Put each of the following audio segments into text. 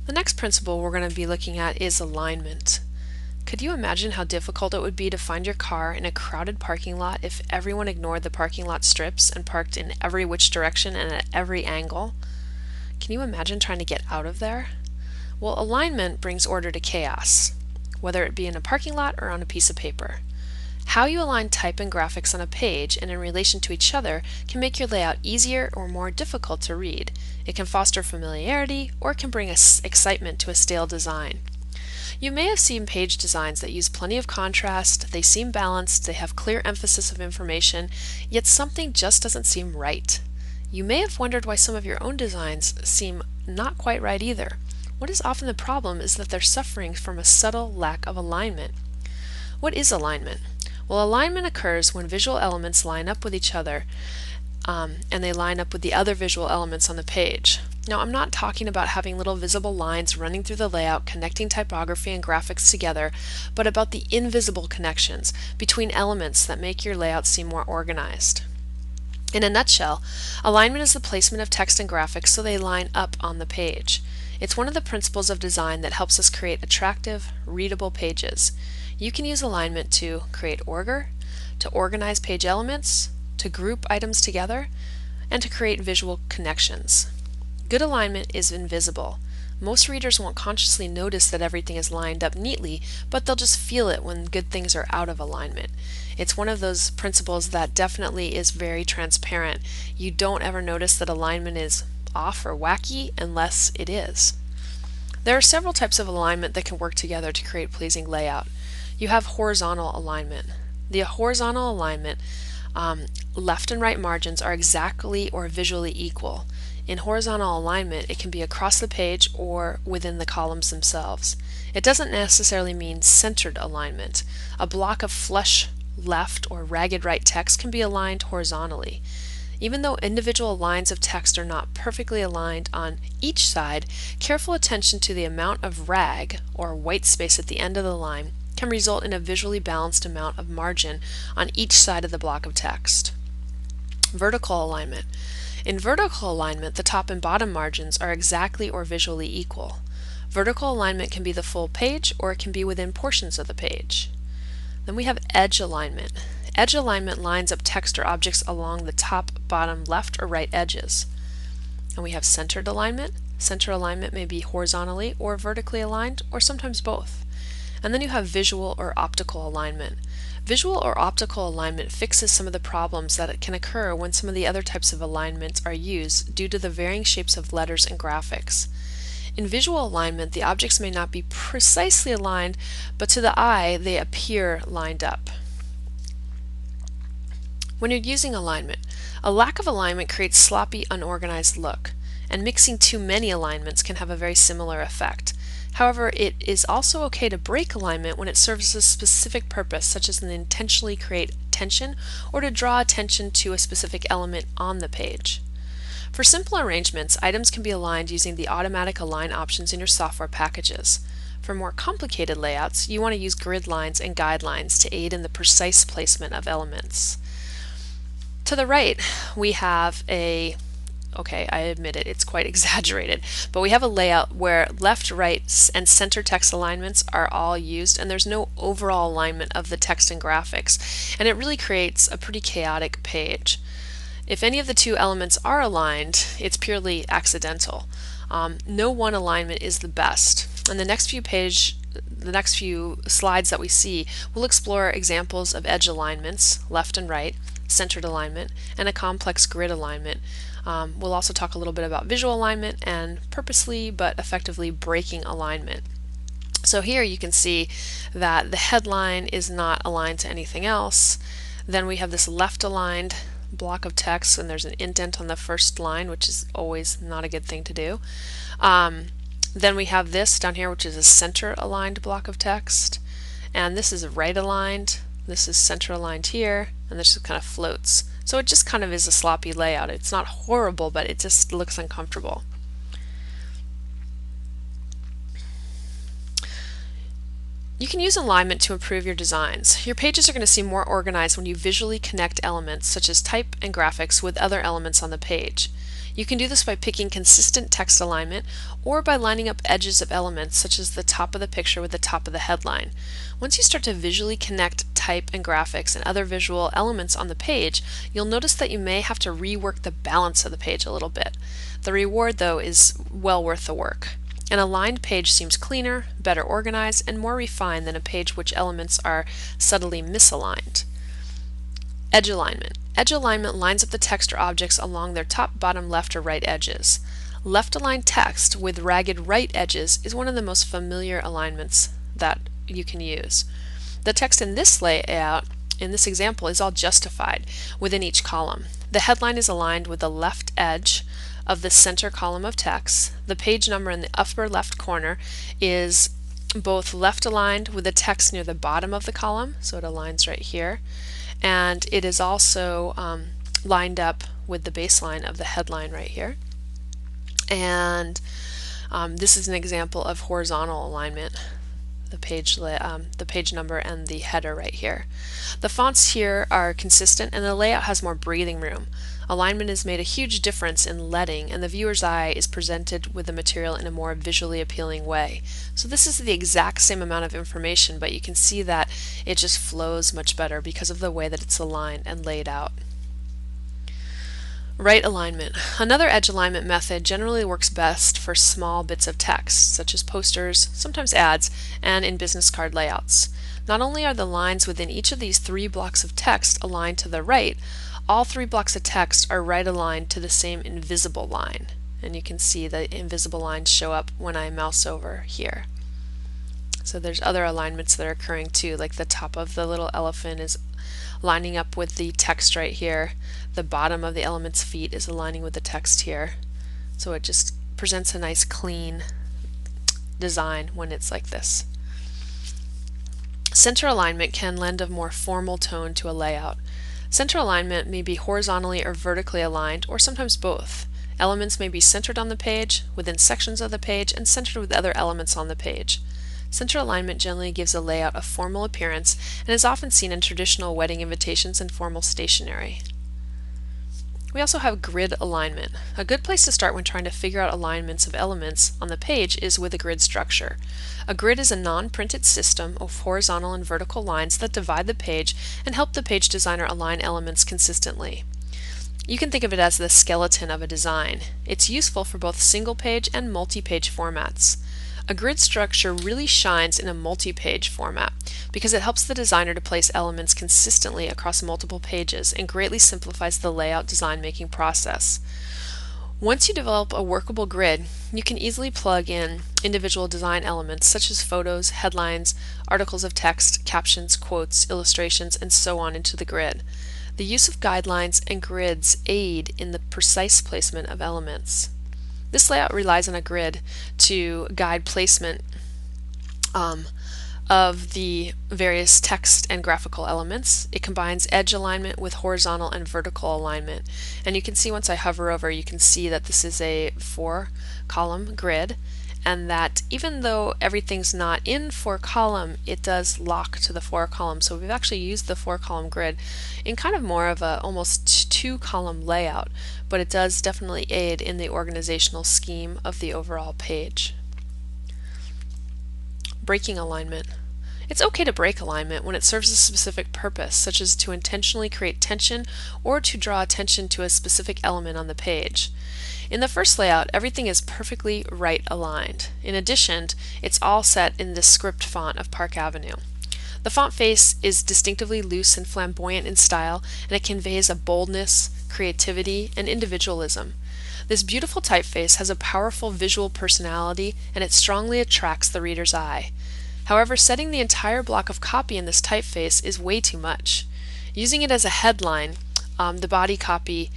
The next principle we're going to be looking at is alignment. Could you imagine how difficult it would be to find your car in a crowded parking lot if everyone ignored the parking lot strips and parked in every which direction and at every angle? Can you imagine trying to get out of there? Well, alignment brings order to chaos, whether it be in a parking lot or on a piece of paper. How you align type and graphics on a page and in relation to each other can make your layout easier or more difficult to read. It can foster familiarity or it can bring excitement to a stale design. You may have seen page designs that use plenty of contrast, they seem balanced, they have clear emphasis of information, yet something just doesn't seem right. You may have wondered why some of your own designs seem not quite right either. What is often the problem is that they're suffering from a subtle lack of alignment. What is alignment? Well, alignment occurs when visual elements line up with each other and they line up with the other visual elements on the page. Now, I'm not talking about having little visible lines running through the layout connecting typography and graphics together, but about the invisible connections between elements that make your layout seem more organized. In a nutshell, alignment is the placement of text and graphics so they line up on the page. It's one of the principles of design that helps us create attractive, readable pages. You can use alignment to create order, to organize page elements, to group items together, and to create visual connections. Good alignment is invisible. Most readers won't consciously notice that everything is lined up neatly, but they'll just feel it when good things are out of alignment. It's one of those principles that definitely is very transparent. You don't ever notice that alignment is off or wacky unless it is. There are several types of alignment that can work together to create pleasing layout. You have horizontal alignment. The horizontal alignment, left and right margins are exactly or visually equal. In horizontal alignment, it can be across the page or within the columns themselves. It doesn't necessarily mean centered alignment. A block of flush left or ragged right text can be aligned horizontally. Even though individual lines of text are not perfectly aligned on each side, careful attention to the amount of rag or white space at the end of the line can result in a visually balanced amount of margin on each side of the block of text. Vertical alignment. In vertical alignment, the top and bottom margins are exactly or visually equal. Vertical alignment can be the full page or it can be within portions of the page. Then we have edge alignment. Edge alignment lines up text or objects along the top, bottom, left, or right edges. And we have centered alignment. Center alignment may be horizontally or vertically aligned, or sometimes both. And then you have visual or optical alignment. Visual or optical alignment fixes some of the problems that can occur when some of the other types of alignments are used due to the varying shapes of letters and graphics. In visual alignment, the objects may not be precisely aligned, but to the eye they appear lined up. When you're using alignment, a lack of alignment creates sloppy, unorganized look, and mixing too many alignments can have a very similar effect. However, it is also okay to break alignment when it serves a specific purpose, such as to intentionally create tension or to draw attention to a specific element on the page. For simple arrangements, items can be aligned using the automatic align options in your software packages. For more complicated layouts, you want to use grid lines and guidelines to aid in the precise placement of elements. To the right, we have okay, I admit it, it's quite exaggerated, but we have a layout where left, right, and center text alignments are all used, and there's no overall alignment of the text and graphics, and it really creates a pretty chaotic page. If any of the two elements are aligned, it's purely accidental. No one alignment is the best. And the next few slides that we see will explore examples of edge alignments, left and right, centered alignment, and a complex grid alignment. We'll also talk a little bit about visual alignment and purposely but effectively breaking alignment. So here you can see that the headline is not aligned to anything else. Then we have this left aligned block of text and there's an indent on the first line, which is always not a good thing to do. Then we have this down here, which is a center aligned block of text, and this is right aligned, this is center aligned here, and this just kind of floats. So it just kind of is a sloppy layout. It's not horrible, but it just looks uncomfortable. You can use alignment to improve your designs. Your pages are going to seem more organized when you visually connect elements such as type and graphics with other elements on the page. You can do this by picking consistent text alignment or by lining up edges of elements such as the top of the picture with the top of the headline. Once you start to visually connect type and graphics and other visual elements on the page, you'll notice that you may have to rework the balance of the page a little bit. The reward, though, is well worth the work. An aligned page seems cleaner, better organized, and more refined than a page which elements are subtly misaligned. Edge alignment. Edge alignment lines up the text or objects along their top, bottom, left, or right edges. Left-aligned text with ragged right edges is one of the most familiar alignments that you can use. The text in this layout, in this example, is all justified within each column. The headline is aligned with the left edge of the center column of text. The page number in the upper left corner is both left aligned with the text near the bottom of the column, so it aligns right here, and it is also lined up with the baseline of the headline right here. And this is an example of horizontal alignment, the page number and the header right here. The fonts here are consistent and the layout has more breathing room. Alignment has made a huge difference in leading, and the viewer's eye is presented with the material in a more visually appealing way. So this is the exact same amount of information, but you can see that it just flows much better because of the way that it's aligned and laid out. Right alignment. Another edge alignment method generally works best for small bits of text, such as posters, sometimes ads, and in business card layouts. Not only are the lines within each of these 3 blocks of text aligned to the right, all 3 blocks of text are right aligned to the same invisible line. And you can see the invisible lines show up when I mouse over here. So there's other alignments that are occurring too, like the top of the little elephant is lining up with the text right here. The bottom of the elephant's feet is aligning with the text here. So it just presents a nice clean design when it's like this. Center alignment can lend a more formal tone to a layout. Center alignment may be horizontally or vertically aligned, or sometimes both. Elements may be centered on the page, within sections of the page, and centered with other elements on the page. Center alignment generally gives a layout a formal appearance and is often seen in traditional wedding invitations and formal stationery. We also have grid alignment. A good place to start when trying to figure out alignments of elements on the page is with a grid structure. A grid is a non-printed system of horizontal and vertical lines that divide the page and help the page designer align elements consistently. You can think of it as the skeleton of a design. It's useful for both single-page and multi-page formats. A grid structure really shines in a multi-page format because it helps the designer to place elements consistently across multiple pages and greatly simplifies the layout design making process. Once you develop a workable grid, you can easily plug in individual design elements such as photos, headlines, articles of text, captions, quotes, illustrations, and so on into the grid. The use of guidelines and grids aid in the precise placement of elements. This layout relies on a grid to guide placement of the various text and graphical elements. It combines edge alignment with horizontal and vertical alignment. And you can see once I hover over, you can see that this is a 4-column grid, and that even though everything's not in 4-column, it does lock to the 4-column. So we've actually used the 4-column grid in kind of more of a almost 2-column layout, but it does definitely aid in the organizational scheme of the overall page. Breaking alignment. It's okay to break alignment when it serves a specific purpose, such as to intentionally create tension or to draw attention to a specific element on the page. In the first layout, everything is perfectly right aligned. In addition, it's all set in the script font of Park Avenue. The font face is distinctively loose and flamboyant in style, and it conveys a boldness, creativity, and individualism. This beautiful typeface has a powerful visual personality, and it strongly attracts the reader's eye. However, setting the entire block of copy in this typeface is way too much. Using it as a headline, the body copy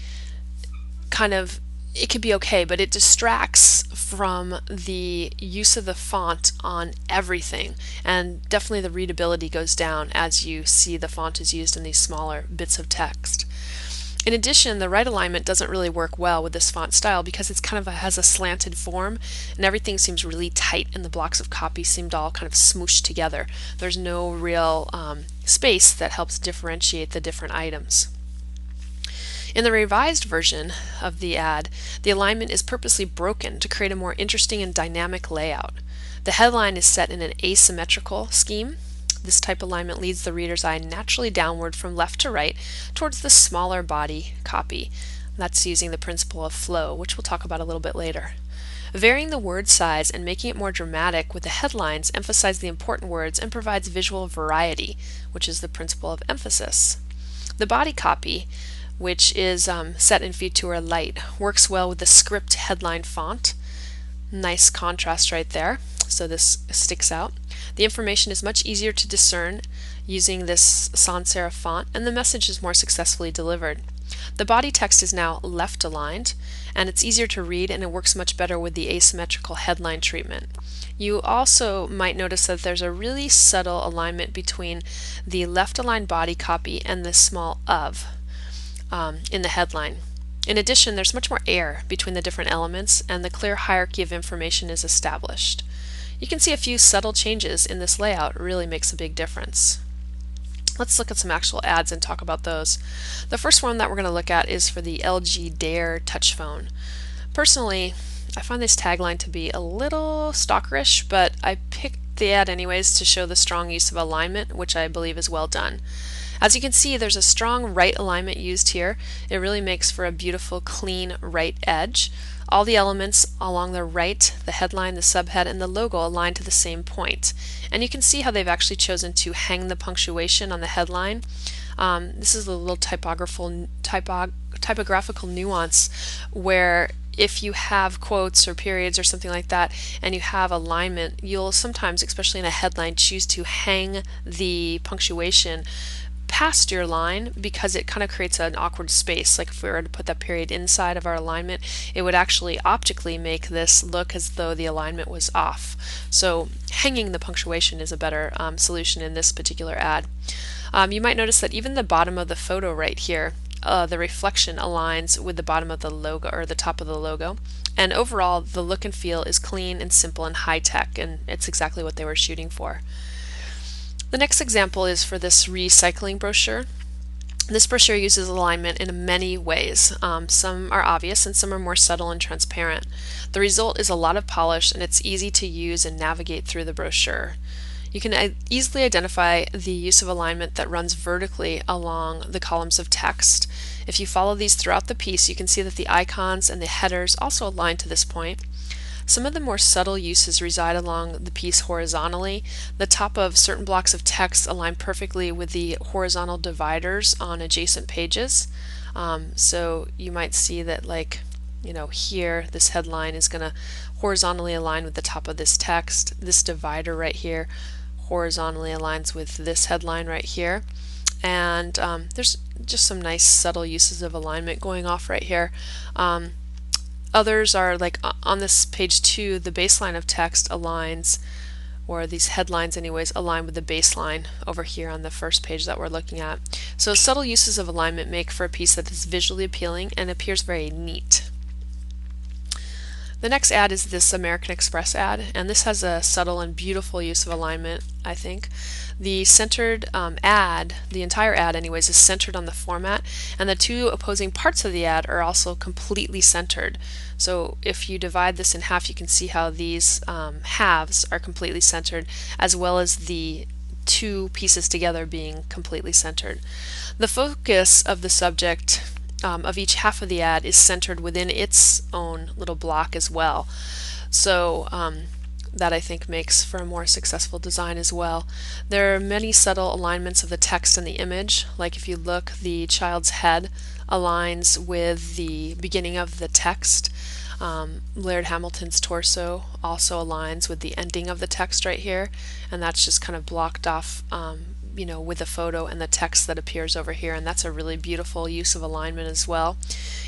it could be okay, but it distracts from the use of the font on everything, and definitely the readability goes down as you see the font is used in these smaller bits of text. In addition, the right alignment doesn't really work well with this font style because it's has a slanted form, and everything seems really tight, and the blocks of copy seem to all kind of smooshed together. There's no real space that helps differentiate the different items. In the revised version of the ad, the alignment is purposely broken to create a more interesting and dynamic layout. The headline is set in an asymmetrical scheme. This type alignment leads the reader's eye naturally downward from left to right towards the smaller body copy. That's using the principle of flow, which we'll talk about a little bit later. Varying the word size and making it more dramatic with the headlines emphasize the important words and provides visual variety, which is the principle of emphasis. The body copy, which is set in Futura Light, works well with the script headline font. Nice contrast right there, so this sticks out. The information is much easier to discern using this sans serif font, and the message is more successfully delivered. The body text is now left aligned, and it's easier to read, and it works much better with the asymmetrical headline treatment. You also might notice that there's a really subtle alignment between the left aligned body copy and the small of in the headline. In addition, there's much more air between the different elements, and the clear hierarchy of information is established. You can see a few subtle changes in this layout. It really makes a big difference. Let's look at some actual ads and talk about those. The first one that we're going to look at is for the LG Dare touch phone. Personally, I find this tagline to be a little stalkerish, but I picked the ad anyways to show the strong use of alignment, which I believe is well done. As you can see, there's a strong right alignment used here. It really makes for a beautiful, clean right edge. All the elements along the right, the headline, the subhead, and the logo align to the same point. And you can see how they've actually chosen to hang the punctuation on the headline. This is a little typographical nuance where if you have quotes or periods or something like that and you have alignment, you'll sometimes, especially in a headline, choose to hang the punctuation past your line because it kind of creates an awkward space. Like if we were to put that period inside of our alignment, it would actually optically make this look as though the alignment was off. So hanging the punctuation is a better solution in this particular ad. You might notice that even the bottom of the photo right here, the reflection aligns with the bottom of the logo or the top of the logo. And overall, the look and feel is clean and simple and high tech, and it's exactly what they were shooting for. The next example is for this recycling brochure. This brochure uses alignment in many ways. Some are obvious and some are more subtle and transparent. The result is a lot of polish, and it's easy to use and navigate through the brochure. You can easily identify the use of alignment that runs vertically along the columns of text. If you follow these throughout the piece, you can see that the icons and the headers also align to this point. Some of the more subtle uses reside along the piece horizontally. The top of certain blocks of text align perfectly with the horizontal dividers on adjacent pages. So you might see that, like, here this headline is going to horizontally align with the top of this text. This divider right here horizontally aligns with this headline right here. And there's just some nice subtle uses of alignment going off right here. Others are like on this page 2, the baseline of text aligns, or these headlines anyways, align with the baseline over here on the first page that we're looking at. So subtle uses of alignment make for a piece that is visually appealing and appears very neat. The next ad is this American Express ad, and this has a subtle and beautiful use of alignment, I think. The centered ad, the entire ad anyways, is centered on the format, and the two opposing parts of the ad are also completely centered. So if you divide this in half, you can see how these halves are completely centered, as well as the two pieces together being completely centered. The focus of the subject of each half of the ad is centered within its own little block as well. So that I think makes for a more successful design as well. There are many subtle alignments of the text and the image. Like if you look, the child's head aligns with the beginning of the text. Laird Hamilton's torso also aligns with the ending of the text right here, and that's just kind of blocked off with the photo and the text that appears over here, and that's a really beautiful use of alignment as well.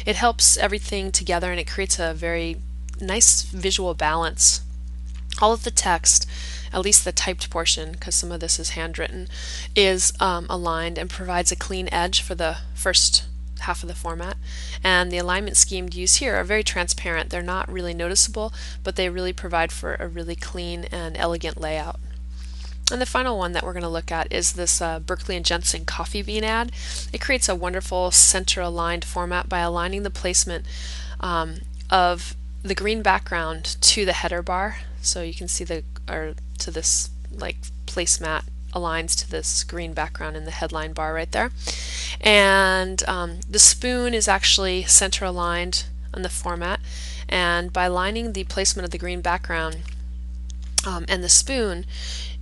It helps everything together and it creates a very nice visual balance. All of the text, at least the typed portion, because some of this is handwritten, is aligned and provides a clean edge for the first half of the format. And the alignment schemes used here are very transparent. They're not really noticeable, but they really provide for a really clean and elegant layout. And the final one that we're going to look at is this Berkley and Jensen coffee bean ad. It creates a wonderful center aligned format by aligning the placement of the green background to the header bar. So you can see to this like placemat aligns to this green background in the headline bar right there. And the spoon is actually center aligned on the format, and by aligning the placement of the green background and the spoon,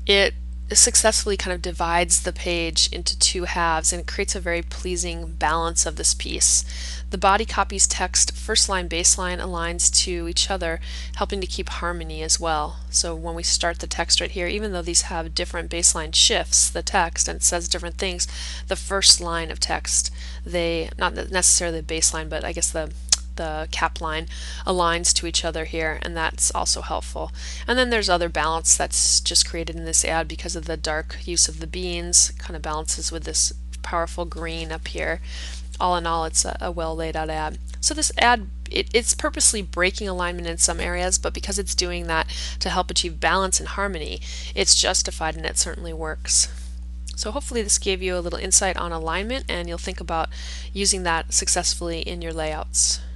it successfully kind of divides the page into two halves, and it creates a very pleasing balance of this piece. The body copy's text first line baseline aligns to each other, helping to keep harmony as well. So when we start the text right here, even though these have different baseline shifts, the text, and it says different things, the first line of text, not necessarily the baseline, but I guess the cap line aligns to each other here, and that's also helpful. And then there's other balance that's just created in this ad because of the dark use of the beans. Kind of balances with this powerful green up here. All in all, it's a well laid out ad. So this ad, it's purposely breaking alignment in some areas, but because it's doing that to help achieve balance and harmony, it's justified, and it certainly works. So hopefully this gave you a little insight on alignment, and you'll think about using that successfully in your layouts.